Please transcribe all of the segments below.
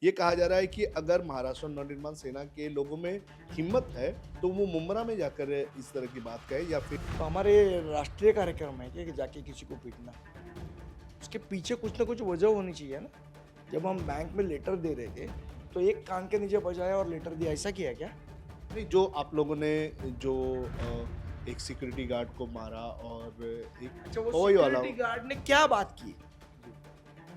ये कहा जा रहा है कि अगर महाराष्ट्र नवनिर्माण सेना के लोगों में हिम्मत है तो वो मुंब्रा में जाकर इस तरह की बात कहे या फिर तो हमारे राष्ट्रीय कार्यक्रम है कि जाके किसी को पीटना। उसके पीछे कुछ ना कुछ वजह होनी चाहिए ना। जब हम बैंक में लेटर दे रहे थे तो एक कान के नीचे बजाया और लेटर दिया, ऐसा किया क्या? नहीं, जो आप लोगों ने जो एक सिक्योरिटी गार्ड को मारा और एक अच्छा, वो हवाई वाला सिक्योरिटी गार्ड ने क्या बात की?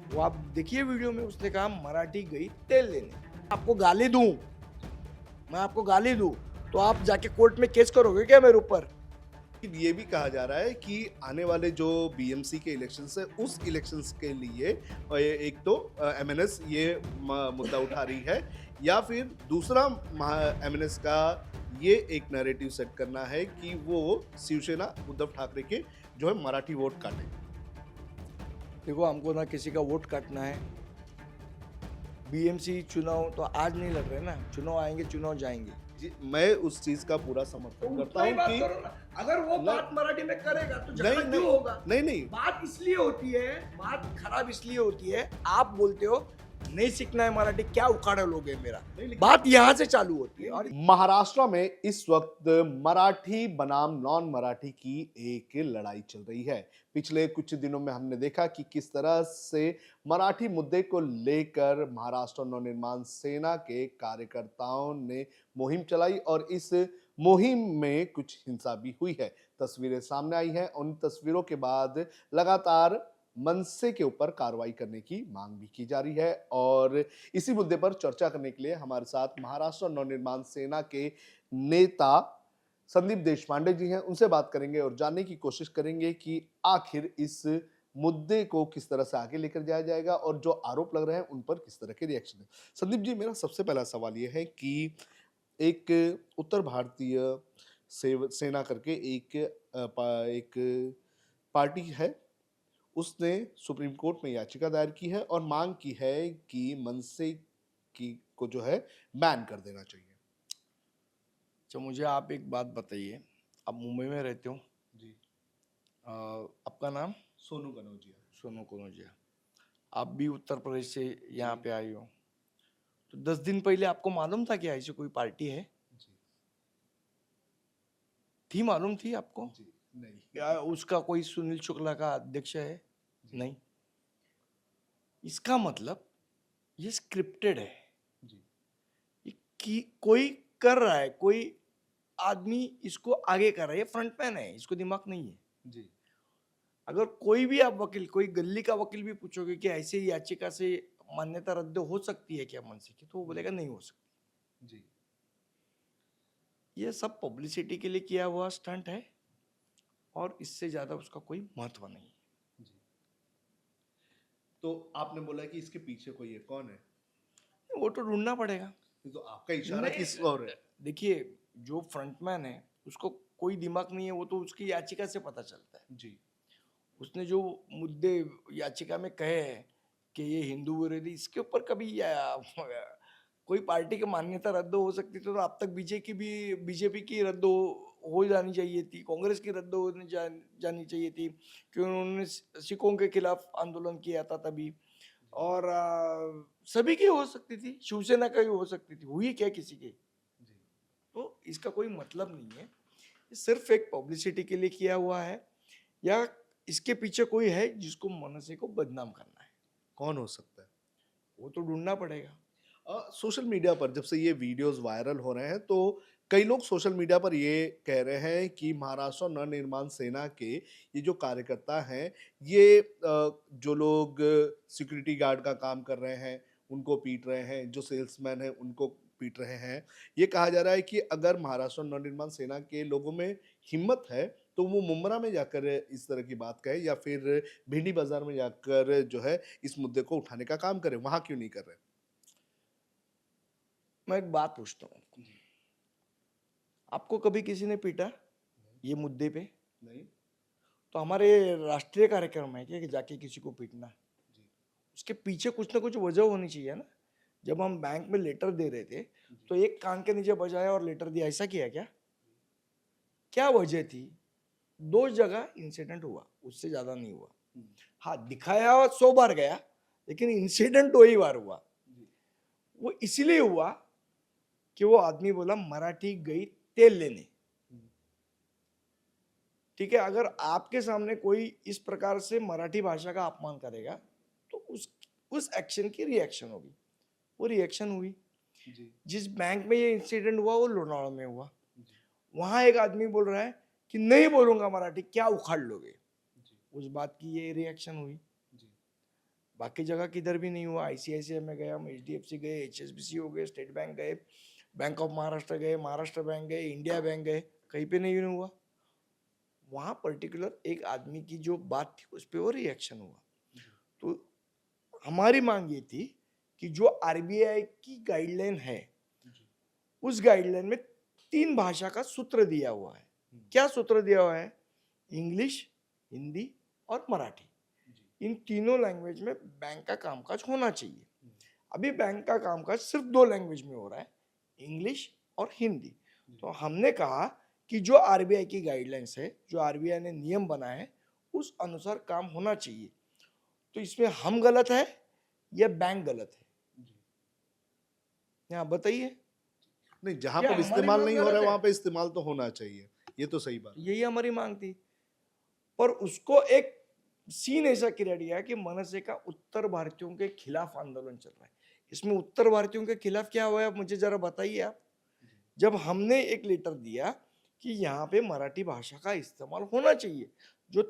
वो आप देखिए वीडियो में, उसने कहा मराठी गई तेल लेने। आपको गाली दूं, मैं आपको गाली दूं तो आप जाके कोर्ट में केस करोगे क्या मेरे ऊपर? ये भी कहा जा रहा है कि आने वाले जो बीएमसी के इलेक्शंस है उस इलेक्शंस के लिए एक तो एमएनएस ये मुद्दा उठा रही है या फिर दूसरा एमएनएस का ये एक नैरेटिव सेट करना है कि वो शिवसेना उद्धव ठाकरे के जो है मराठी वोट काटे। देखो, हमको ना किसी का वोट काटना है। बीएमसी चुनाव तो आज नहीं लग रहे ना, चुनाव आएंगे, चुनाव जाएंगे। जी, मैं उस चीज का पूरा तो समर्थन करता उतना ही हूँ बात कि करो ना। अगर वो नहीं, बात मराठी में करेगा तो झगड़ा नहीं क्यों नहीं होगा? नहीं नहीं बात इसलिए होती है, बात खराब इसलिए होती है, आप बोलते हो नहीं सीखना है मराठी, क्या उखाड़ा लोगे मेरा? बात यहाँ से चालू होती है। और महाराष्ट्र में इस वक्त मराठी बनाम नॉन मराठी की एक लड़ाई चल रही है। पिछले कुछ दिनों में हमने देखा कि किस तरह से मराठी मुद्दे को लेकर महाराष्ट्र नवनिर्माण सेना के कार्यकर्ताओं ने मुहिम चलाई और इस मुहिम में कुछ हिंसा भी हुई है। तस्वीरें सामने आई हैं। उन तस्वीरों के बाद लगातार मनसे के ऊपर कार्रवाई करने की मांग भी की जा रही है और इसी मुद्दे पर चर्चा करने के लिए हमारे साथ महाराष्ट्र नवनिर्माण सेना के नेता संदीप देशपांडे जी हैं। उनसे बात करेंगे और जानने की कोशिश करेंगे कि आखिर इस मुद्दे को किस तरह से आगे लेकर जाया जाएगा और जो आरोप लग रहे हैं उन पर किस तरह के रिएक्शन है। संदीप जी, मेरा सबसे पहला सवाल यह है कि एक उत्तर भारतीय सेना करके एक पार्टी है, उसने सुप्रीम कोर्ट में याचिका दायर की है और मांग की है कि मनसे की को जो है बैन कर देना चाहिए। अच्छा, मुझे आप एक बात बताइए। आप मुंबई में रहते हो, जी। आपका नाम? सोनू कनौजिया। सोनू कनौजिया। आप भी उत्तर प्रदेश से यहाँ जी। पे आई हो, तो 10 दिन पहले आपको मालूम था कि ऐसी कोई पार्टी है? जी। थी, मालूम थी आपको? जी। नहीं। या उसका कोई सुनील शुक्ला का अध्यक्ष है? जी। नहीं। इसका मतलब ये स्क्रिप्टेड है। जी। ये कि कोई कर रहा है, कोई आदमी इसको आगे कर रहा है, ये फ्रंटमैन है, इसको दिमाग नहीं है। जी। अगर कोई भी आप वकील, कोई गली का वकील भी पूछोगे कि ऐसे ही याचिका से मान्यता रद्द हो सकती है क्या मनसे की, तो वो बोलेगा नहीं हो सकती। जी। ये सब पब्लिसिटी के लिए किया हुआ स्टंट है और इससे ज्यादा उसका कोई महत्व नहीं है। जी। तो आपने बोला कि इसके पीछे कोई है, कौन है? वो तो ढूंढना पड़ेगा। ये तो आपका इशारा नहीं, किस और है? देखिए, जो फ्रंटमैन है उसको कोई दिमाग नहीं है, वो तो उसकी याचिका से पता चलता है। जी। उसने जो मुद्दे याचिका में कहे हैं कि ये हिंदू विरोधी, इसके ऊपर कभी कोई पार्टी की मान्यता रद्द हो सकती थी तो अब तक बीजेपी की रद्द हो जानी चाहिए थी, कांग्रेस की रद्द जानी चाहिए थी, क्योंकि उन्होंने सिखों के खिलाफ आंदोलन किया था तभी। और सभी की हो सकती थी, शिवसेना का भी हो सकती थी, हुई क्या किसी की? जी। तो इसका कोई मतलब नहीं है। ये सिर्फ एक पब्लिसिटी के लिए किया हुआ है, या इसके पीछे कोई है जिसको मनसे को बदनाम करना है? कौन हो सकता है? वो तो ढूंढना पड़ेगा। सोशल मीडिया पर जब से ये वीडियोस वायरल हो रहे हैं तो कई लोग सोशल मीडिया पर ये कह रहे हैं कि महाराष्ट्र नवनिर्माण सेना के ये जो कार्यकर्ता हैं, ये जो लोग सिक्योरिटी गार्ड का काम कर रहे हैं उनको पीट रहे हैं, जो सेल्समैन हैं उनको पीट रहे हैं। ये कहा जा रहा है कि अगर महाराष्ट्र नवनिर्माण सेना के लोगों में हिम्मत है तो वो मुंब्रा में जाकर इस तरह की बात कहे या फिर भिंडी बाजार में जाकर जो है इस मुद्दे को उठाने का काम करें, वहां क्यों नहीं कर रहे? मैं एक बात पूछता हूँ आपको। जी। आपको कभी किसी ने पीटा ये मुद्दे पे? नहीं। तो हमारे राष्ट्रीय कार्यक्रम है कि जाके किसी को पीटना। जी। उसके पीछे कुछ ना कुछ वजह होनी चाहिए ना। जब हम बैंक में लेटर दे रहे थे जी। तो एक कान के नीचे बजाया और लेटर दिया, ऐसा किया क्या? क्या वजह थी? 2 जगह इंसिडेंट हुआ, उससे ज्यादा नहीं हुआ। हम्म। हाँ, दिखाया 100 बार गया, लेकिन इंसिडेंट 2 ही बार हुआ। जी। इसलिए हुआ कि वो आदमी बोला मराठी गई तेल लेने। ठीक है, अगर आपके सामने कोई इस प्रकार से मराठी भाषा का अपमान करेगा तो उस एक्शन की रिएक्शन होगी। वो रिएक्शन हुई। जी जिस बैंक में ये इंसिडेंट हुआ वो लोनावला में हुआ। जी वहां एक आदमी बोल रहा है कि नहीं बोलूंगा मराठी, क्या उखाड़ लोगे। जी उस बात की ये रिएक्शन हुई। जी बाकी जगह किधर भी नहीं हुआ। आईसीआईसीआई में गए हम, एचडीएफसी गए, एचएसबीसी हो गए, स्टेट बैंक गए, बैंक ऑफ महाराष्ट्र गए, महाराष्ट्र बैंक गए, इंडिया बैंक गए, कहीं पे नहीं हुआ। वहां पर्टिकुलर एक आदमी की जो बात थी उस पर वो रिएक्शन हुआ। तो हमारी मांग ये थी कि जो आरबीआई की गाइडलाइन है उस गाइडलाइन में 3 भाषा का सूत्र दिया हुआ है। क्या सूत्र दिया हुआ है? इंग्लिश, हिंदी और मराठी। इन तीनों लैंग्वेज में बैंक का कामकाज होना चाहिए। अभी बैंक का कामकाज सिर्फ 2 लैंग्वेज में हो रहा है, इंग्लिश और हिंदी। तो हमने कहा कि जो आरबीआई की गाइडलाइंस है, जो आरबीआई ने नियम बनाए हैं, उस अनुसार काम होना चाहिए। तो इसमें हम गलत है या बैंक गलत है? यहाँ बताइए। नहीं, जहां क्या पर हमारी इस्तेमाल मांग नहीं हो गलत रहा है है? वहां पे इस्तेमाल तो होना चाहिए, ये तो सही बात है। यही हमारी मांग थी। पर उसको एक सीन ऐसा किया गया कि मनसे का उत्तर भारतीयों के खिलाफ आंदोलन चल रहा है। इसमें उत्तर भारतीयों के खिलाफ क्या हुआ है मुझे जरा बताइए आप। जब हमने एक लेटर दिया कि यहाँ पे मराठी भाषा का इस्तेमाल होना चाहिए, जो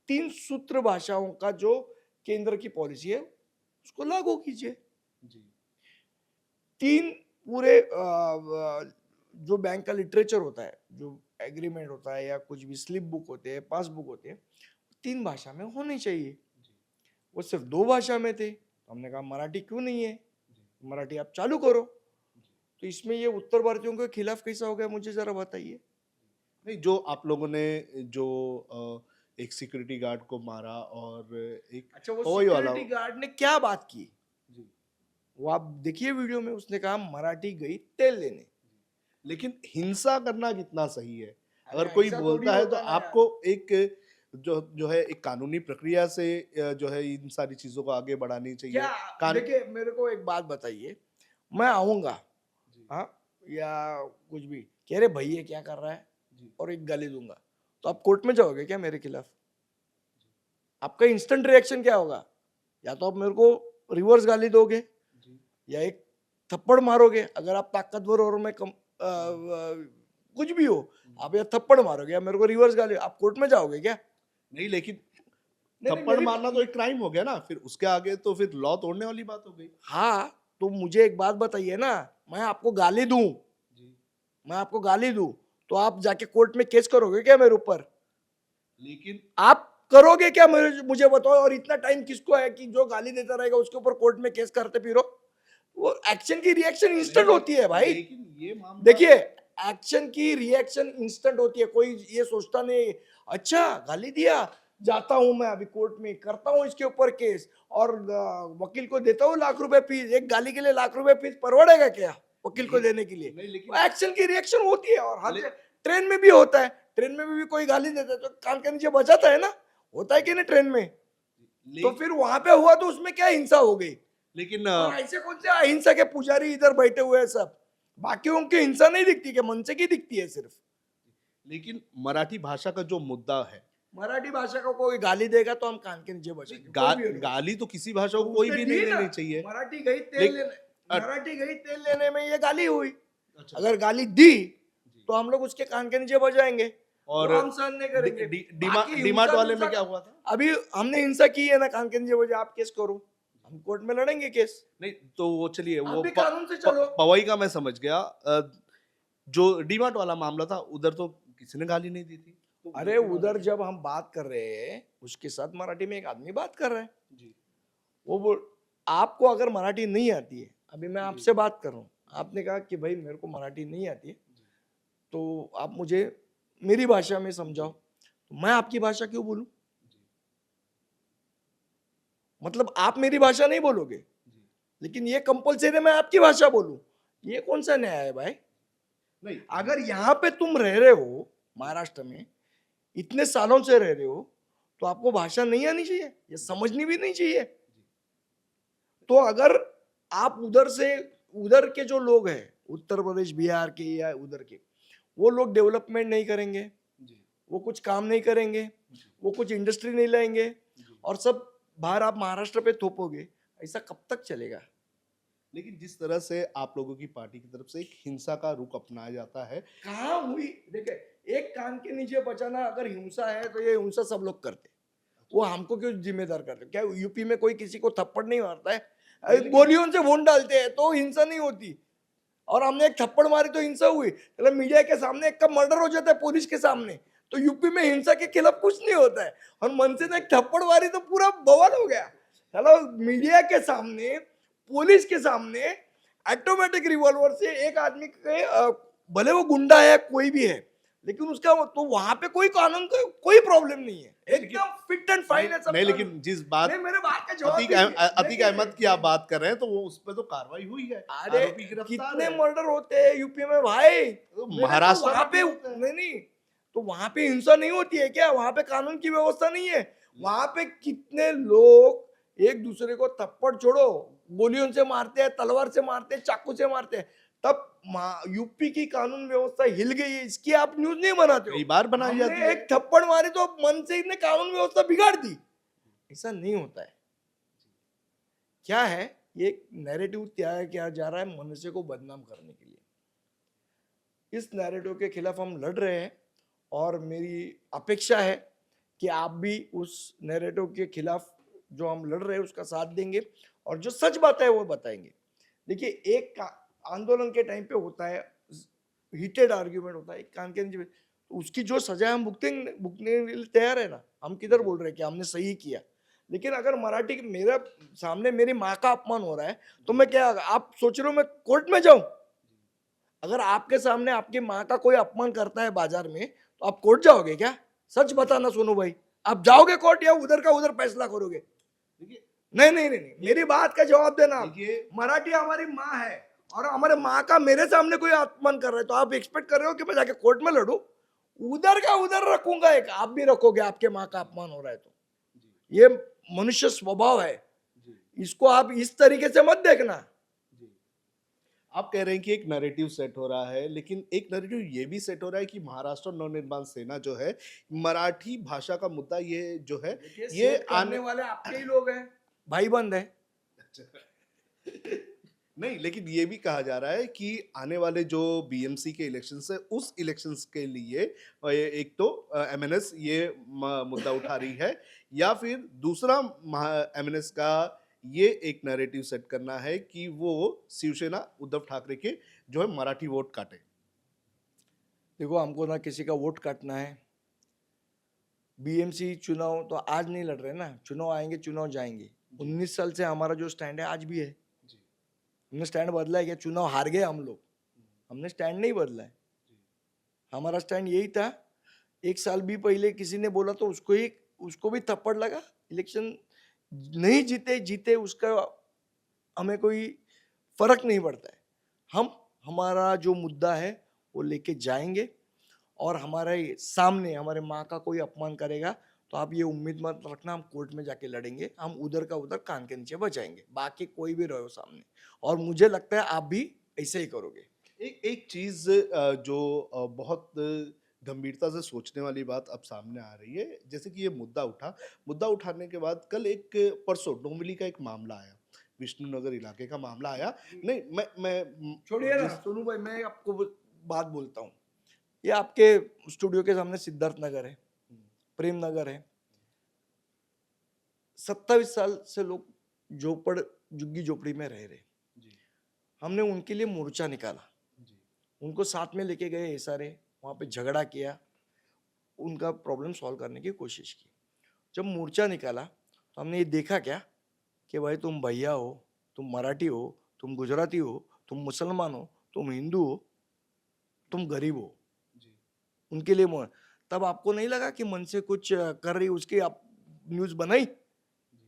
3 सूत्र भाषाओं का जो केंद्र की पॉलिसी है उसको लागू कीजिए। जी 3 पूरे जो बैंक का लिटरेचर होता है, जो एग्रीमेंट होता है या कुछ भी स्लिप बुक होते हैं, पासबुक होते हैं, 3 भाषा में होने चाहिए। वो सिर्फ 2 भाषा में थे। तो हमने कहा मराठी क्यों नहीं है, मराठी आप चालू करो। तो इसमें ये उत्तर भारतीयों के खिलाफ कैसा हो गया मुझे जरा बताइए। नहीं, जो आप लोगों ने जो एक सिक्योरिटी गार्ड को मारा और एक अच्छा, वो हवाई वाला। सिक्योरिटी गार्ड ने क्या बात की जी वो आप देखिए वीडियो में। उसने कहा मराठी गई तेल लेने। लेकिन हिंसा करना कितना सही है? अरे अगर कोई ऐसा थोड़ी बोलता है तो होता ना यार। आपको एक जो जो है एक कानूनी प्रक्रिया से जो है इन सारी चीजों को आगे बढ़ानी चाहिए। क्या, कान देखिए मेरे को एक बात बताइए, मैं आऊंगा जी हाँ या कुछ भी कह रहे भाई ये क्या कर रहा है जी और एक गाली दूंगा, तो आप कोर्ट में जाओगे क्या मेरे खिलाफ? आपका इंस्टेंट रिएक्शन क्या होगा? या तो आप मेरे को रिवर्स गाली दोगे जी या एक थप्पड़ मारोगे। अगर आप ताकतवर और मैं कुछ भी हो, आप या थप्पड़ मारोगे या मेरे को रिवर्स गाली, आप कोर्ट में जाओगे क्या? नहीं, लेकिन नहीं नहीं थप्पड़ मेरी मारना तो एक क्राइम हो गया ना, फिर उसके आगे तो फिर लॉ तोड़ने वाली बात हो गई। हाँ, तो मुझे एक बात बताइए ना, मैं आपको गाली दूं, जी मैं आपको गाली दूं तो आप जाके कोर्ट में केस करोगे क्या मेरे ऊपर? लेकिन आप करोगे क्या मुझे बताओ। और इतना टाइम किसको है कि जो गाली देता रहेगा उसके ऊपर कोर्ट में केस करते फिरो? वो एक्शन की रिएक्शन इंस्टेंट होती है भाई। लेकिन ये मामला देखिए, एक्शन की रिएक्शन इंस्टेंट होती है। कोई ये सोचता नहीं अच्छा गाली दिया, जाता हूं मैं अभी कोर्ट में करता हूं इसके ऊपर केस और वकील को देता हूं ₹1,00,000 फीस। एक गाली के लिए ₹1,00,000 फीस परवड़ेगा क्या वकील को नहीं देने के लिए? नहीं लेकिन एक्शन की रिएक्शन होती है। और हर ले- ट्रेन में भी होता है। ट्रेन में भी कोई गाली देता है तो कान के नीचे बजाता है ना, होता है कि नहीं ट्रेन में? तो ले, फिर वहां पे हुआ तो उसमें क्या हिंसा हो गई? लेकिन और ऐसे कौन से अहिंसा के पुजारी इधर बैठे हुए हैं सब? बाकियों की हिंसा नहीं दिखती कि मन से की दिखती है सिर्फ? लेकिन मराठी भाषा का जो मुद्दा है, मराठी भाषा को कोई गाली देगा तो हम कान के नीचे बजाएंगे, कोई भी हो। गाली तो किसी भाषा तो को कोई उसने भी दी नहीं ना, देनी चाहिए। मराठी गई तेल लेकिन लेने, अ- मराठी गई तेल लेने में ये गाली हुई। अच्छा, अगर गाली दी तो हम लोग उसके कान के नीचे बजाएंगे, और वो हम सहन नहीं करेंगे। बाकी डीमार्ट हिंसा वाले में हिंसा क्या का- हुआ था? अभी हमने हिंसा की है ना, कान के नीचे बजा, आप केस करो, हम कोर्ट में लड़ेंगे केस। नहीं तो वो चलिए, आप वो भी कानून से चलो। पवई का मैं समझ गया। जो डीमार्ट वाला मामला था उधर तो किसी ने गाली नहीं दी थी। तो अरे उधर उधर जब हम बात कर रहे हैं उसके साथ मराठी में एक आदमी बात कर रहा है। जी वो बोल, आपको अगर मराठी नहीं आती है, अभी मैं जी। आपसे बात कर रहा हूँ, आपने कहा कि भाई मेरे को मराठी नहीं आती है तो आप मुझे मेरी भाषा में समझाओ, तो मैं आपकी भाषा क्यों बोलूं? मतलब आप मेरी भाषा नहीं बोलोगे लेकिन ये कंपलसरी मैं आपकी भाषा बोलूं, ये कौन सा न्याय है भाई? नहीं अगर यहाँ पे तुम रह रहे हो महाराष्ट्र में, इतने सालों से रह रहे हो, तो आपको भाषा नहीं आनी चाहिए, ये समझनी भी नहीं चाहिए? तो अगर आप उधर से उधर के जो लोग हैं, उत्तर प्रदेश बिहार के या उधर के, वो लोग डेवलपमेंट नहीं करेंगे, वो कुछ काम नहीं करेंगे, वो कुछ इंडस्ट्री नहीं लाएंगे, और सब बाहर आप महाराष्ट्र पे थोपोगे, ऐसा कब तक चलेगा? लेकिन जिस तरह से आप लोगों की पार्टी की तरफ से एक हिंसा का रुख अपनाया जाता है, कहाँ हुई? देखिए, एक कान के नीचे बचाना अगर हिंसा है तो ये हिंसा सब लोग करते, वो हमको क्यों जिम्मेदार करते? क्या यूपी में कोई किसी को थप्पड़ नहीं मारता है? गोलियों से वोट डालते हैं तो हिंसा नहीं होती, और हमने एक थप्पड़ मारी तो हिंसा हुई। मतलब मीडिया के सामने एक का मर्डर हो जाता है पुलिस के सामने, तो यूपी में हिंसा के खिलाफ कुछ नहीं होता है, और मनसे ने एक थप्पड़ मारी तो पूरा बवाल हो गया। चलो, मीडिया के सामने, पुलिस के सामने ऑटोमेटिक रिवॉल्वर से एक आदमी के भले वो गुंडा है कोई भी है, लेकिन उसका तो वहां पे कोई कानून का कोई प्रॉब्लम नहीं है, एकदम फिट एंड फाइन है सब नहीं, कानून। लेकिन जिस बात नहीं, मेरे बात का जवाब अतीक दीजिए। अतीक नहीं, अहमद की आप बात कर रहे हैं, तो वो उस पर तो कार्रवाई हुई है, अरे आरोपी गिरफ्तार कितने है। मर्डर होते हैं यूपी में भाई? तो मेरे तो महाराष्ट्र वहां में पे भी होता है। नहीं, तो वहां पे हिंसा नहीं होती है क्या? वहां पे कानून की व्यवस्था नहीं है? वहां पे कितने लोग एक दूसरे को थप्पड़ छोड़ो, गोलियों से मारते हैं, तलवार से मारते हैं, चाकू से मारते हैं, तब यूपी की कानून व्यवस्था हिल गई है, इसकी आप न्यूज नहीं बनाते हो। कई बार बनाई जाती हमने है। एक थप्पड़ मारी तो मन से इसने कानून व्यवस्था बिगाड़ दी, ऐसा नहीं होता है। क्या है ये नैरेटिव तैयार किया जा रहा है मनुष्य को बदनाम करने के लिए। इस नैरेटिव के खिलाफ हम लड़ रहे हैं, और मेरी अपेक्षा है कि आप भी उस नैरेटिव के खिलाफ जो हम लड़ रहे हैं उसका साथ देंगे, और जो सच बात है वो बताएंगे। देखिए, आंदोलन के टाइम पे होता है, हीटेड आर्ग्यूमेंट होता है, एक कान के नीचे तो उसकी जो सजा हम भुगतेंगे, भुगतने के लिए तैयार है ना। हम किधर बोल रहे हैं कि हमने सही किया, लेकिन अगर मराठी मेरा सामने मेरी माँ का अपमान हो रहा है, तो मैं क्या, आप सोच रहे हो मैं कोर्ट में जाऊं? अगर आपके सामने आपकी माँ का कोई अपमान करता है बाजार में, तो आप कोर्ट जाओगे क्या? सच बताना सोनू भाई, आप जाओगे कोर्ट या उधर का उधर फैसला करोगे? देखिए, नहीं नहीं नहीं, मेरी बात का जवाब देना आप। देखिए, मराठी हमारी माँ है, और हमारे माँ का मेरे सामने कोई अपमान कर रहा है, तो आप एक्सपेक्ट कर रहे हो कि मैं जाके कोर्ट में लड़ू? उधर का उधर रखूंगा, एक आप भी रखोगे, आपके माँ का अपमान हो रहा है तो। ये मनुष्य स्वभाव है, इसको आप इस तरीके से मत देखना। आप कह रहे हैं कि एक नैरेटिव सेट हो रहा है, लेकिन एक नैरेटिव ये भी सेट हो रहा है कि महाराष्ट्र नवनिर्माण सेना जो है, मराठी भाषा का मुद्दा ये जो है, ये ये आने वाले आपके ही लोग हैं, भाई बंद है। नहीं, लेकिन ये भी कहा जा रहा है कि आने वाले जो बीएमसी के इलेक्शंस है, उस इलेक्शंस के लिए एक तो एमएनएस ये मुद्दा उठा रही है, या फिर दूसरा एमएनएस का ये एक नैरेटिव सेट करना है कि वो शिवसेना उद्धव ठाकरे के जो है मराठी वोट काटे। देखो, हमको ना किसी का वोट काटना है। बीएमसी चुनाव तो आज नहीं लड़ रहे ना, चुनाव आएंगे, चुनाव जाएंगे। 19 साल से हमारा जो स्टैंड है आज भी है। हमने स्टैंड बदला है क्या? चुनाव हार गए हम लोग, हमने स्टैंड नहीं बदला है। हमारा स्टैंड यही था। एक साल भी पहले किसी ने बोला तो उसको भी थप्पड़ लगा। इलेक्शन नहीं जीते जीते उसका हमें कोई फर्क नहीं पड़ता है। हम हमारा जो मुद्दा है वो लेके जाएंगे, और हमारे सामने हमारे माँ का कोई अपमान करेगा तो आप ये उम्मीद मत रखना हम कोर्ट में जाके लड़ेंगे। हम उधर का उधर कान के नीचे बचाएंगे, बाकी कोई भी रहो सामने, और मुझे लगता है आप भी ऐसे ही करोगे। एक एक चीज जो बहुत गंभीरता से सोचने वाली बात अब सामने आ रही है, जैसे कि ये मुद्दा उठाने के बाद कल एक परसों डोंबिवली का एक मामला आया, विष्णुनगर इलाके का मामला आया। नहीं, मैं छोड़िए ना सोनू भाई, मैं आपको बात बोलता हूँ। ये आपके स्टूडियो के सामने सिद्धार्थ नगर है, प्रेम नगर है। 27 साल से लोग झुग्गी झोपड़ी में रह रहे। हमने उनके लिए मोर्चा निकाला, उनको साथ में लेके गए सारे, वहां पे झगड़ा किया, उनका प्रॉब्लम सॉल्व करने की कोशिश की। जब मोर्चा निकाला तो हमने ये देखा क्या कि भाई तुम भैया हो, तुम मराठी हो, तुम गुजराती हो, तुम मुसलमान हो, तुम हिंदू हो, तुम गरीब हो, उनके लिए तब आपको नहीं लगा कि मन से कुछ कर रही, उसकी आप न्यूज बनाई?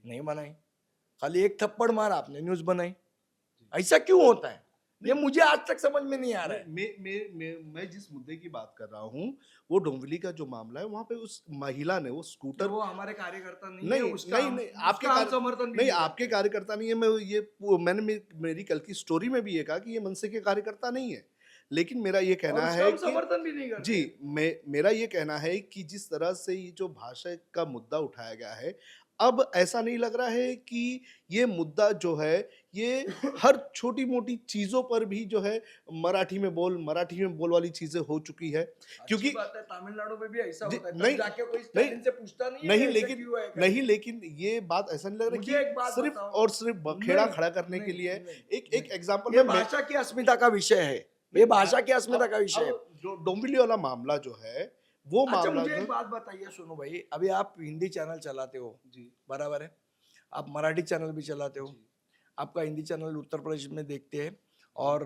नहीं बनाई, खाली एक थप्पड़ मारा, आपने न्यूज बनाई। ऐसा क्यों होता है? ये मुझे आज तक समझ में नहीं आ रहा है। मैं जिस मुद्दे की बात कर रहा हूँ वो डोंबिवली का जो मामला है वहां पे उस महिला ने वो कि स्कूटर वो हमारे कार्यकर्ता नहीं है, नहीं उसका नहीं हम नहीं उसका हम समर्थन भी नहीं नहीं आपके करते। कार्यकर्ता नहीं है मैं ये मैंने मेरी कल की स्टोरी में भी ये कहा कि ये मनसे के कार्यकर्ता नहीं है लेकिन मेरा ये और कहना उसका है हम कि समर्थन भी नहीं जी करते। मेरा ये कहना है कि जिस तरह से ये जो भाषा का मुद्दा उठाया गया है अब ऐसा नहीं लग रहा है कि ये मुद्दा जो है ये हर छोटी मोटी चीजों पर भी जो है मराठी में बोल वाली चीजें हो चुकी है अच्छी क्योंकि बात है, तमिलनाडु में भी ऐसा जी, होता है, तब नहीं जाके कोई नहीं स्टालिन से पूछता नहीं है नहीं ऐसा लेकिन क्यों है नहीं करके। लेकिन ये बात ऐसा नहीं लग रहा मुझे एक कि बात सिर्फ बताओ। और सिर्फ बखेड़ा नहीं, खड़ा करने के नहीं, लिए है नहीं, एक नहीं। एक एग्जांपल ये में भाषा की अस्मिता का विषय है, ये भाषा की अस्मिता का विषय है। अब जो डोंबिवली वाला मामला जो है वो अच्छा मामला मुझे जो एक बात बताइए, सुनो भाई, अभी आप हिंदी चैनल चलाते हो, जी बराबर है, आप मराठी चैनल भी चलाते हो, जी आपका हिंदी चैनल उत्तर प्रदेश में देखते हैं और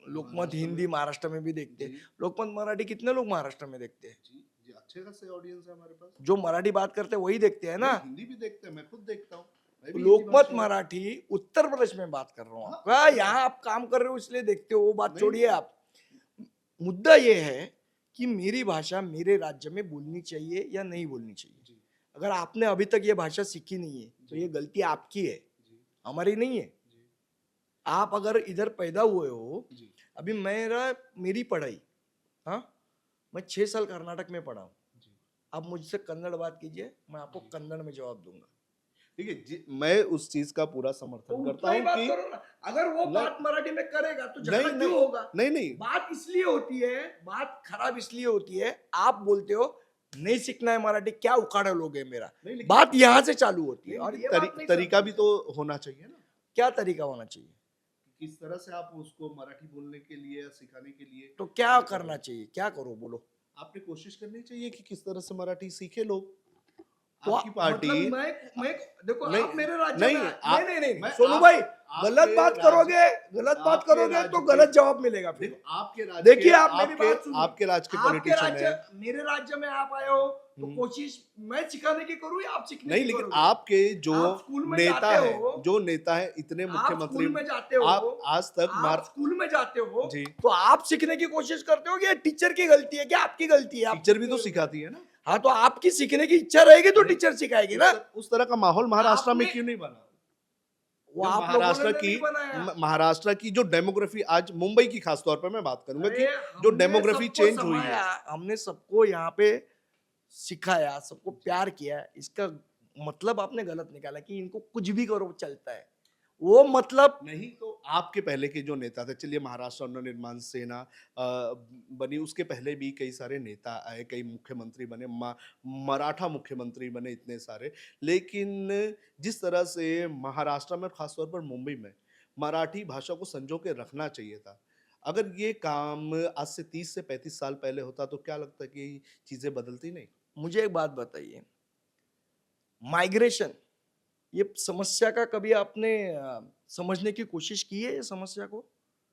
लोकमत महाराष्ट्र में हिंदी महाराष्ट्र में भी देखते हैं। जी लोकमत मराठी कितने लोग महाराष्ट्र में देखते हैं? जी जी अच्छे खासे ऑडियंस है हमारे पास जो मराठी बात करते हैं वही देखते हैं ना। नहीं हिंदी भी देखते हैं मैं खुद देखता हूँ मैं भी हिंदी लोकमत भाषी हूँ मराठी उत्तर प्रदेश में बात कर रहा हूँ हाँ आपका, उत्तर यहाँ आप काम कर रहे हो इसलिए देखते हो, वो बात नहीं छोड़िए नहीं आप। मुद्दा ये है कि मेरी भाषा मेरे राज्य में बोलनी चाहिए या नहीं बोलनी चाहिए। जी अगर आपने अभी तक ये भाषा सीखी नहीं है तो जी ये गलती आपकी है, जी हमारी नहीं है। जी आप अगर इधर पैदा हुए हो, जी अभी मेरी पढ़ाई, हाँ, मैं 6 साल कर्नाटक में पढ़ा हूँ। जी आप मुझसे कन्नड़ बात कीजिए, मैं आपको जी कन्नड़ में जवाब दूंगा। ठीक है जी मैं उस चीज का पूरा तो समर्थन करता उतना ही हूँ बात कि करो ना। अगर वो नहीं बात मराठी में करेगा तो नहीं झगड़ा नहीं क्यों होगा? नहीं नहीं बात इसलिए होती है, बात खराब इसलिए होती है, आप बोलते हो नहीं सीखना है मराठी, क्या उखाड़ा लोगे मेरा, नहीं लेकिन बात यहाँ से चालू होती है नहीं और लेकिन ये बात नहीं तरीका समझते। भी तो होना चाहिए ना क्या तरीका होना चाहिए? कि किस तरह से आप उसको मराठी बोलने के लिए या सिखाने के लिए तो क्या ये कर रहे करना हो चाहिए, क्या करो बोलो। आपने कोशिश करनी चाहिए कि किस तरह से मराठी सीखे लोग तो आपकी पार्टी मतलब मैं देखो नहीं आप मेरे राज्य नहीं में आप नहीं नहीं नहीं मैं सोनू आप भाई, आपके गलत बात आपके करोगे राज्य तो के गलत जवाब मिलेगा फिर। देखो आपके राज्य देखिए के आप मेरी बात सुनिए, आपके राज्य के आपके पॉलिटिशियन राज्य, है मेरे राज्य में आप आए हो तो हम्म। कोशिश मैं सिखाने की करूँ या आप सीखने नहीं की लेकिन करोगे? आपके जो आप स्कूल में नेता जाते है हो, जो नेता है इतने आप मुख्यमंत्री स्कूल में जाते हो, आप आज तक आप मार स्कूल में जाते हो जी तो आप सीखने की कोशिश करते हो कि ये टीचर की गलती है, क्या आपकी गलती है? टीचर भी तो सिखाती है ना हाँ, तो आपकी सीखने की इच्छा रहेगी तो नहीं, टीचर सिखाएगी ना। उस तरह का माहौल महाराष्ट्र में आपने क्यों नहीं बना वो जो आप लोगों महाराष्ट्र ने की नहीं बनाया। महाराष्ट्र की जो डेमोग्राफी आज मुंबई की खास तौर पर मैं बात करूंगा अरे कि जो हमने डेमोग्राफी सबको चेंज हुई है समाया, हमने सबको यहाँ पे सिखाया, सबको प्यार किया, इसका मतलब आपने गलत निकाला कि इनको कुछ भी करो चलता है, वो मतलब नहीं तो आपके पहले के जो नेता थे चलिए महाराष्ट्र नवनिर्माण सेना बनी उसके पहले भी कई सारे नेता आए कई मुख्यमंत्री बने मराठा मुख्यमंत्री बने इतने सारे लेकिन जिस तरह से महाराष्ट्र में खासतौर पर मुंबई में मराठी भाषा को संजो के रखना चाहिए था अगर ये काम आज से 30 से 35 साल पहले होता तो क्या लगता है कि चीजें बदलती नहीं मुझे एक बात बताइए, माइग्रेशन, ये समस्या का कभी आपने समझने की कोशिश की है ये समस्या को?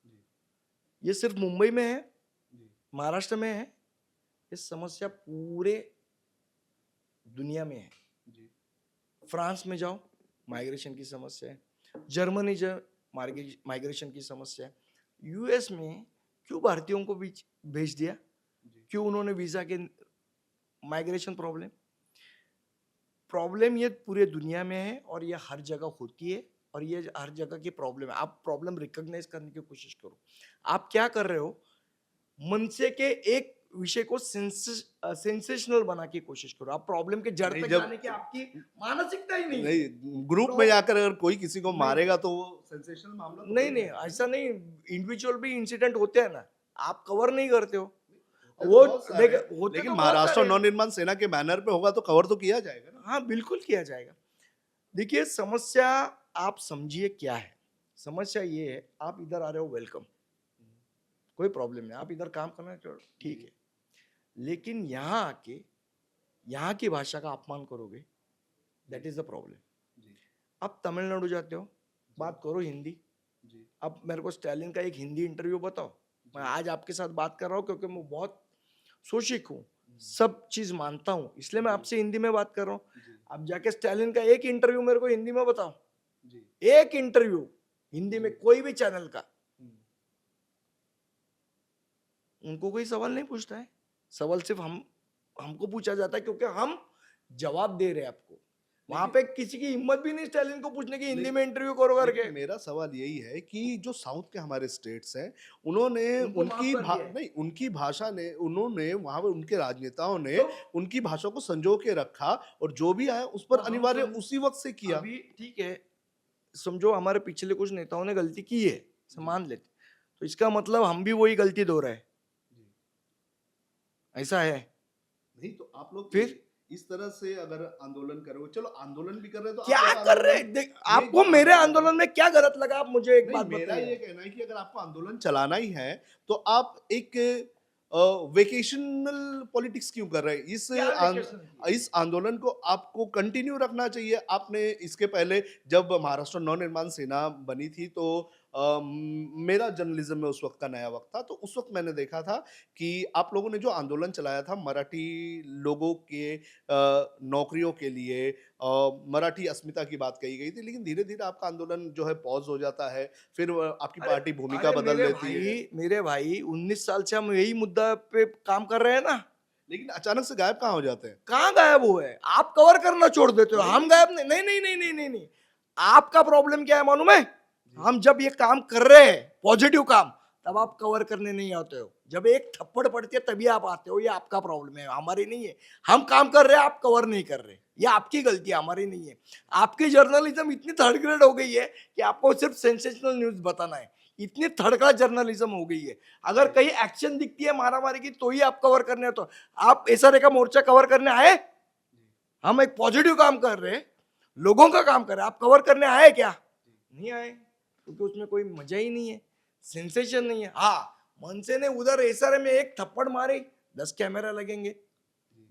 जी ये सिर्फ मुंबई में है, जी महाराष्ट्र में है, ये समस्या पूरे दुनिया में है। जी फ्रांस में जाओ, माइग्रेशन की समस्या है, जर्मनी जाओ, माइग्रेशन की समस्या है, यूएस में क्यों भारतीयों को बीच भेज दिया, जी क्यों उन्होंने वीजा के, माइग्रेशन प्रॉब्लम ये पूरे दुनिया में है और ये हर जगह होती है और ये हर जगह की प्रॉब्लम है। आप प्रॉब्लम रिकॉग्नाइज करने की कोशिश करो। आप क्या कर रहे हो, मनसे के एक विषय को सेंसेशनल बना की कोशिश करो, आप प्रॉब्लम के जड़ नहीं, तक जब जाने की आपकी मानसिकता ही नहीं है। नहीं ग्रुप में तो- जाकर अगर कोई किसी को नहीं। मारेगा तो वो सेंसेशनल मामला तो नहीं हो नहीं जाएगा। ऐसा नहीं, इंडिविजुअल भी इंसिडेंट होते हैं ना, आप कवर नहीं करते हो। होते तो वो बहुत सारे देख हैं, होते लेकिन तो बहुत महाराष्ट्र सारे हैं। नवनिर्माण सेना के बैनर पे होगा तो कवर तो किया जाएगा ना हाँ बिल्कुल किया जाएगा। देखिए समस्या आप समझिए क्या है, समस्या ये है आप इधर आ रहे हो, वेलकम, कोई प्रॉब्लम नहीं, आप इधर काम करना चलो ठीक है, लेकिन यहाँ आके यहाँ की भाषा का अपमान करोगे, दैट इज द प्रॉब्लम। जी आप तमिलनाडु जाते हो, बात करो हिंदी। जी अब मेरे को स्टालिन का एक हिंदी इंटरव्यू बताओ, मैं आज आपके साथ बात कर रहा हूँ क्योंकि मैं बहुत सोशिक हूँ, सब चीज मानता हूँ, इसलिए मैं आपसे हिंदी में बात कर रहा हूँ। जी अब जाके स्टालिन का एक इंटरव्यू मेरे को हिंदी में बताओ, जी एक इंटरव्यू हिंदी में कोई भी चैनल का, हम्म, उनको कोई सवाल नहीं पूछता है। सवाल सिर्फ हमको पूछा जाता है, क्योंकि हम जवाब दे रहे हैं आपको। वहां पे किसी की हिम्मत भी नहीं स्टालिन को पूछने की हिंदी में इंटरव्यू करो करके। लेकिन मेरा सवाल यही है कि जो साउथ के हमारे स्टेट्स हैं, उन्होंने उनको माफ उनकी कर दिया है। नहीं, उनकी भाषा ने, उन्होंने वहां पर उनके राजनेताओं ने तो उनकी भाषा को संजो के रखा और जो भी आया उस पर हम अनिवार्य उसी वक्त से किया। अभी ठीक है, समझो हमारे पिछले कुछ नेताओं ने गलती की है, मान लेते, तो इसका मतलब हम भी वही गलती दोहराए, ऐसा है? नहीं तो आप लोग फिर इस तरह से अगर आंदोलन करोगे, चलो आंदोलन भी कर रहे हैं तो क्या आप लोग कर रहे आंदोलन, हैं? देख, ये आपको जो मेरे आंदोलन, आंदोलन में क्या गलत लगा? आप मुझे एक नहीं बात मेरा ये बताइए। कहना है कि अगर आपको आंदोलन चलाना ही है तो आप एक वेकेशनल पॉलिटिक्स क्यों कर रहे हैं? क्या vacation की? इस आंदोलन को आपको कंटिन्यू रखना चाहिए। आपने इसके पहले जब महाराष्ट्र नवनिर्माण सेना बनी थी तो मेरा जर्नलिज्म में उस वक्त का नया वक्त था, तो उस वक्त मैंने देखा था कि आप लोगों ने जो आंदोलन चलाया था मराठी लोगों के नौकरियों के लिए, मराठी अस्मिता की बात कही गई थी, लेकिन धीरे धीरे आपका आंदोलन जो है पॉज हो जाता है, फिर आपकी अरे पार्टी भूमिका बदल लेती है। मेरे भाई 19 साल से हम यही मुद्दा पे काम कर रहे हैं ना। लेकिन अचानक से गायब कहाँ हो जाते हैं? कहाँ गायब हुए हैं? आप कवर करना छोड़ देते हो, हम गायब नहीं। नहीं नहीं नहीं नहीं नहीं नहीं, आपका प्रॉब्लम क्या है मालूम है? हम जब ये काम कर रहे हैं पॉजिटिव काम, तब आप कवर करने नहीं आते हो। जब एक थप्पड़ पड़ती है तभी आप आते हो, ये आपका प्रॉब्लम है, हमारी नहीं है। हम काम कर रहे हैं, आप कवर नहीं कर रहे, ये आपकी गलती है, हमारी नहीं है। आपकी जर्नलिज्म इतनी थर्ड ग्रेड हो गई है कि आपको सिर्फ सेंसेशनल न्यूज बताना है, इतनी थर्ड क्लास जर्नलिज्म हो गई है। अगर कहीं एक्शन दिखती है मारामारी की तो ही आप कवर करने हो। तो आप ऐसा रेखा मोर्चा कवर करने आए? हम एक पॉजिटिव काम कर रहे हैं, लोगों का काम कर रहे हैं, आप कवर करने आए क्या? नहीं आए, क्योंकि उसमें कोई मजा ही नहीं है, सेंसेशन नहीं है। हाँ, मनसे ने उधर एसआरए में एक थप्पड़ मारी, 10 कैमरा लगेंगे।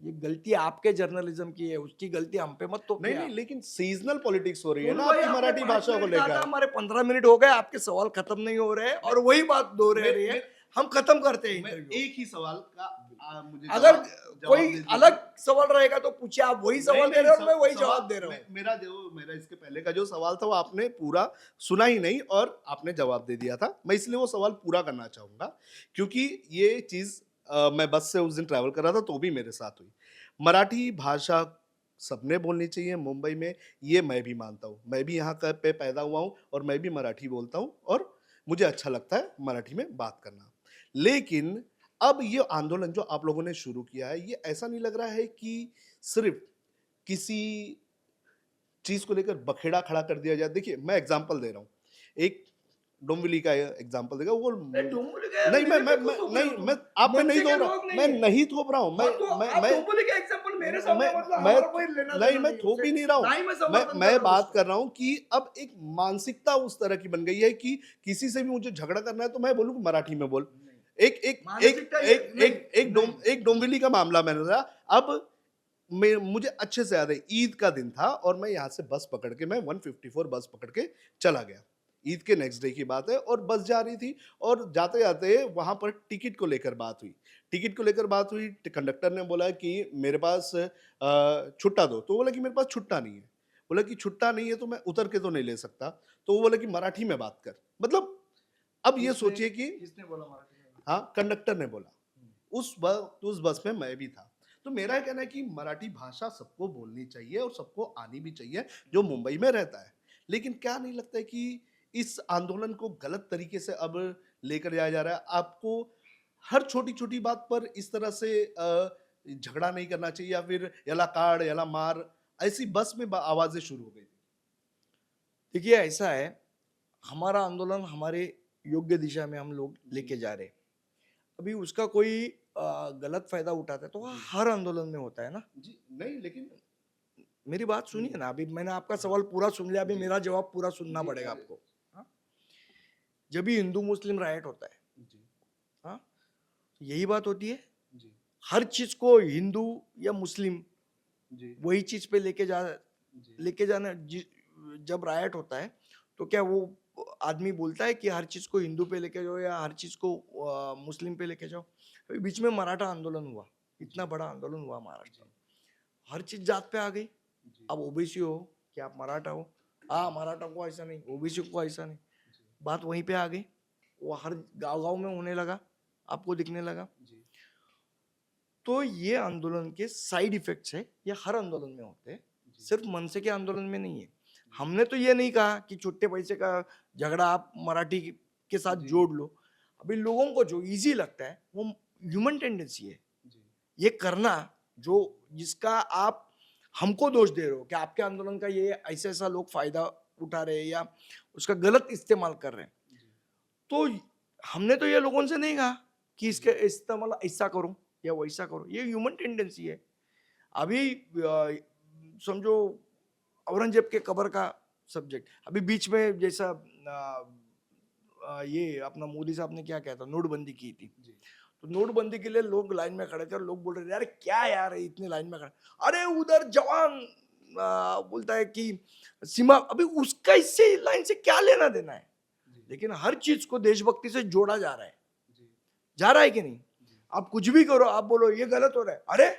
ये गलती आपके जर्नलिज्म की है, उसकी गलती हम पे मत तो नहीं नहीं, लेकिन सीजनल पॉलिटिक्स हो रही है ना भाई, आपकी आपने मराठी 5 भाषा को मिनट कहा था, लेकर। हमारे 15 मिनट हो गए, आपके सवाल खत्म नहीं हो रहे और वही बात दोहरा रही है। हम खत्म करते हैं इंटरव्यू। एक ही सवाल का मुझे अगर जवाब कोई दे दीजिए। अलग सवाल रहेगा तो पूछिए, आप वही सवाल दे रहे हो और मैं वही सवाल- जवाब दे रहा हूँ। मेरा इसके पहले का जो सवाल था वो आपने पूरा सुना ही नहीं और आपने जवाब दे दिया था। मैं इसलिए वो सवाल पूरा करना चाहूंगा क्योंकि ये चीज मैं बस से उस दिन ट्रैवल कर रहा था तो भी मेरे साथ हुई। मराठी भाषा सबने बोलनी चाहिए मुंबई में, ये मैं भी मानता हूँ। मैं भी यहाँ का पे पैदा हुआ हूँ और मैं भी मराठी बोलता हूँ और मुझे अच्छा लगता है मराठी में बात करना। लेकिन अब ये आंदोलन जो आप लोगों ने शुरू किया है, ये ऐसा नहीं लग रहा है कि सिर्फ किसी चीज को लेकर बखेड़ा खड़ा कर दिया जाए? देखिए मैं एग्जांपल दे रहा हूँ, एक डोंबिवली का एग्जांपल देगा वो नहीं, मैं आप पे नहीं थोप रहा, मैं नहीं थोप रहा हूँ, नहीं मैं थोप ही नहीं रहा हूँ, मैं बात कर रहा हूँ कि अब एक मानसिकता उस तरह की बन गई है कि किसी से भी मुझे झगड़ा करना है तो मैं बोलूँ मराठी में बोल। एक एक एक एक एक एक डोंबिवली का मामला मैंने बताया। अब मुझे अच्छे से याद है, ईद का दिन था और मैं यहाँ से बस पकड़ के, मैं 154 बस पकड़ के चला गया। ईद के नेक्स्ट डे की बात है और बस जा रही थी और जाते जाते वहां पर टिकट को लेकर बात हुई। कंडक्टर ने बोला कि मेरे पास छुट्टा दो, तो बोला कि मेरे पास छुट्टा नहीं है। बोला कि छुट्टा नहीं है तो मैं उतर के तो नहीं ले सकता, तो वो बोला कि मराठी में बात कर। मतलब अब ये सोचिए कि किसने बोला मराठी में? हाँ, कंडक्टर ने बोला। उस बस में मैं भी था। तो मेरा कहना है कि मराठी भाषा सबको बोलनी चाहिए और सबको आनी भी चाहिए जो मुंबई में रहता है। लेकिन क्या नहीं लगता है कि इस आंदोलन को गलत तरीके से अब लेकर जाया जा रहा है? आपको हर छोटी छोटी बात पर इस तरह से झगड़ा नहीं करना चाहिए या फिर यला काड़ यला मार ऐसी बस में आवाजें शुरू हो गई थी? देखिए ऐसा है, हमारा आंदोलन हमारे योग्य दिशा में हम लोग लेके जा रहे हैं। अभी उसका कोई गलत फायदा उठाता है तो वह हर आंदोलन में होता है ना। जी नहीं, लेकिन मेरी बात सुनिए ना, अभी मैंने आपका सवाल पूरा सुन लिया, अभी मेरा जवाब पूरा सुनना पड़ेगा आपको। हाँ? जब भी हिंदू मुस्लिम राइट होता है, हाँ, यही बात होती है। हर चीज को हिंदू या मुस्लिम वही चीज पे लेके जाना। जब राइट होता है तो क्या वो आदमी बोलता है कि हर चीज को हिंदू पे लेके जाओ या हर चीज को मुस्लिम पे लेके जाओ? अभी बीच में मराठा आंदोलन हुआ, इतना बड़ा आंदोलन हुआ महाराष्ट्र में, हर चीज जात पे आ गई। अब ओबीसी हो कि आप मराठा हो, हाँ मराठा को ऐसा नहीं, ओबीसी को ऐसा नहीं, बात वहीं पे आ गई। वो हर गांव गांव में होने लगा। आपको दिखने लगा। जी, तो ये आंदोलन के साइड इफेक्ट्स है, ये हर आंदोलन में होते हैं, जी, सिर्फ मनसे के आंदोलन में नहीं है। हमने तो ये नहीं कहा कि छुट्टे पैसे का झगड़ा आप मराठी के साथ जी, जोड़ लो। अभी लोगों को जो इजी लगता है वो ह्यूमन टेंडेंसी है जी, ये करना, जो जिसका आप हमको दोष दे रहे हो कि आपके आंदोलन का ये ऐसा ऐसा लोग फायदा उठा रहे हैं या उसका गलत इस्तेमाल कर रहे हैं। जी, तो हमने तो ये लोगों से नहीं कहा कि इसके जी, इस्तेमाल ऐसा करो या वैसा करो, ये ह्यूमन टेंडेंसी है। अभी समझो औरंगजेब के कब्र का सब्जेक्ट, अभी बीच में जैसा ये अपना मोदी साहब ने क्या कहा था, नोटबंदी की थी। जी, तो नोटबंदी के लिए लोग लाइन में खड़े थे और लोग बोल रहे थे यार क्या यार इतने लाइन में खड़े, अरे उधर जवान बोलता है कि सीमा, अभी उसका इससे लाइन से क्या लेना देना है। जी, लेकिन हर चीज को देशभक्ति से जोड़ा जी, जा रहा है कि नहीं। जी, आप कुछ भी करो, आप बोलो ये गलत हो रहा है, अरे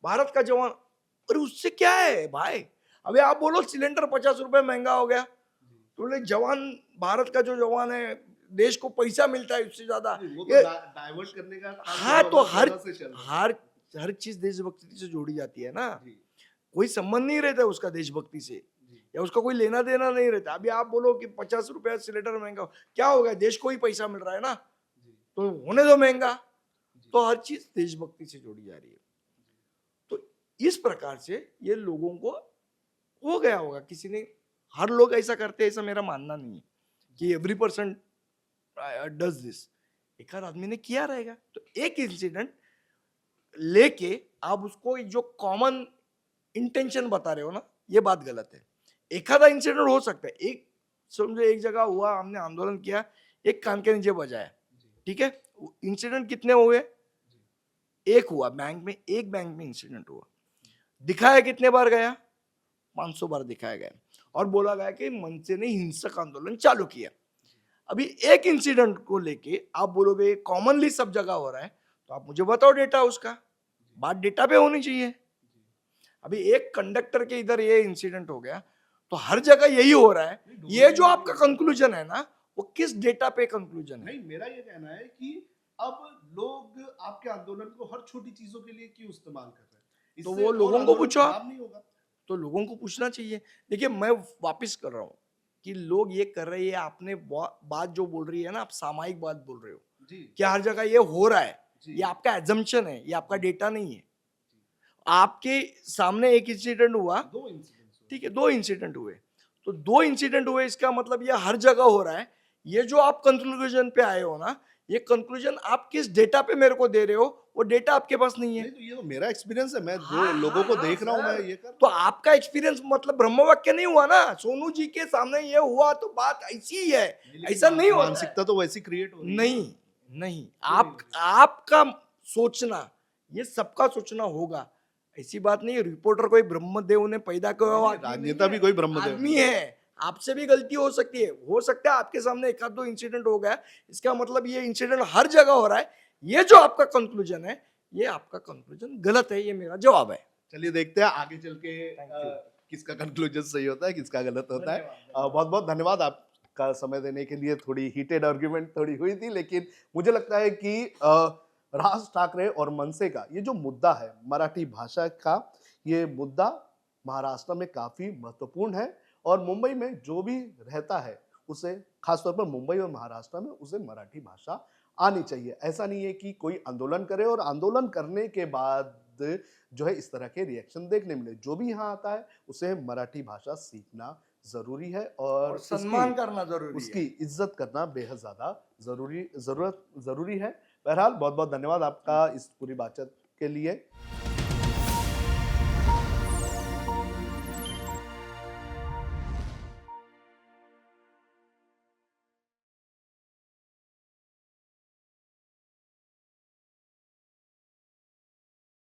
भारत का जवान, अरे उससे क्या है भाई। अभी आप बोलो सिलेंडर 50 रुपए महंगा हो गया, जी। तो बोले जवान, भारत का जो जवान है देश को पैसा मिलता है उससे ज्यादा नहीं, वो तो ये। डाइवर्ट करने का काम हाँ तो तो हर 2014 से चल रहा है। हर हर चीज देशभक्ति से जोड़ी जाती है ना। जी, कोई संबंध नहीं रहता उसका देशभक्ति से, जी, या उसका कोई लेना देना नहीं रहता। अभी आप बोलो कि 50 रुपया सिलेंडर महंगा क्या हो गया, देश को ही पैसा मिल रहा है ना, जी, तो होने दो महंगा। जी, तो हर चीज देशभक्ति से जोड़ी जा रही है। तो इस प्रकार से ये लोगों को हो गया होगा, किसी ने, हर लोग ऐसा करते हैं ऐसा मेरा मानना नहीं है कि एवरी पर्सन डज दिस। एक आध आदमी ने किया रहेगा, तो एक इंसिडेंट लेके आप उसको जो कॉमन इंटेंशन बता रहे हो ना, ये बात गलत है। एक आधा इंसिडेंट हो सकता है, एक समझो एक जगह हुआ, हमने आंदोलन किया, एक कान के नीचे बजाया, जी, ठीक है। इंसिडेंट कितने हुए, जी, एक हुआ बैंक में, एक बैंक में इंसिडेंट हुआ, दिखाया कितने बार गया, 500 बार दिखाया गया, और बोला गया कि मनसे ने हिंसक आंदोलन चालू किया। अभी एक इंसिडेंट को लेके आप बोलोगे कॉमनली सब जगह हो रहा है, तो आप मुझे बताओ डेटा उसका, बात डेटा पे होनी चाहिए। जी। अभी एक कंडक्टर के इधर ये इंसिडेंट हो गया, तो हर जगह यही हो रहा है। नहीं, ये ढूंढने जो में आपका भी- कंक्लूजन है ना, वो किस डेटा पे कंक्लूजन है। नहीं, मेरा ये कहना है कि अब लोग आपके आंदोलन को हर छोटी चीजों के लिए क्यों इस्तेमाल कर रहे हैं? तो इससे वो और लोगों को आंदोलन पूछो आप। खराब नहीं होगा। तो लोगों को पूछना चाहिए। देखिए मैं वापस कर रहा हूँ कि लोग ये कर रहे हैं, आपने बात जो बोल रही है ना, आप सामयिक बात बोल रहे हो जी, कि हर जगह ये हो रहा है, जी, ये आपका एजम्पशन है, ये आपका डेटा नहीं है। जी। आपके सामने एक इंसिडेंट हुआ, 2 इंसिडेंट्स हुए। ठीक है, 2 इंसिडेंट हुए, तो 2 इंसिडेंट हुए, इसका मतलब ये हर जगह हो रहा है। ये जो आप कंक्लूजन पे आए हो ना, ये कंक्लूजन आप किस डेटा पे मेरे को दे रहे हो, वो डेटा आपके पास नहीं है। नहीं, तो ये तो मेरा एक्सपीरियंस है, मैं जो हाँ लोगों हाँ को हाँ देख रहा हूँ मैं सर, ये कर तो रहा हूँ। आपका एक्सपीरियंस मतलब ब्रह्म वाक्य नहीं हुआ ना, सोनू जी के सामने ये हुआ तो बात ऐसी ही है, नहीं, लेकिन ऐसा नहीं होता है। मानसिकता तो वैसी क्रिएट हो रही है ना। नहीं नहीं, क्यों नहीं आप हो रही? आपका सोचना, ये सबका सोचना होगा, ऐसी बात नहीं है। रिपोर्टर कोई ब्रह्मदेव ने पैदा किया हुआ नहीं, आदमी राजनेता नहीं भी है, कोई ब्रह्मदेव आदमी नहीं है। है। आपसे भी गलती हो सकती है, हो सकता है आपके सामने एक आध दो इंसिडेंट हो गया, इसका मतलब ये इंसिडेंट हर जगह हो रहा है। ये जो आपका कंक्लूजन है, ये आपका कंक्लूजन गलत है, ये मेरा जवाब है। चलिए देखते हैं आगे चल के Thank you. किसका कंक्लूजन सही होता है, किसका गलत होता है। धन्यवाद, बहुत बहुत धन्यवाद आपका समय देने के लिए। थोड़ी हीटेड आर्ग्यूमेंट थोड़ी हुई थी, लेकिन मुझे लगता है कि राज ठाकरे और मनसे का ये जो मुद्दा है मराठी भाषा का, ये मुद्दा महाराष्ट्र में काफी महत्वपूर्ण है, और मुंबई में जो भी रहता है उसे, खासतौर पर मुंबई और महाराष्ट्र में, उसे मराठी भाषा आनी चाहिए। ऐसा नहीं है कि कोई आंदोलन करे और आंदोलन करने के बाद जो है इस तरह के रिएक्शन देखने मिले। जो भी यहाँ आता है उसे मराठी भाषा सीखना जरूरी है, और और सम्मान उसकी करना जरूरी है। उसकी इज्जत करना बेहद ज्यादा जरूरी है। बहरहाल बहुत बहुत धन्यवाद आपका इस पूरी बातचीत के लिए।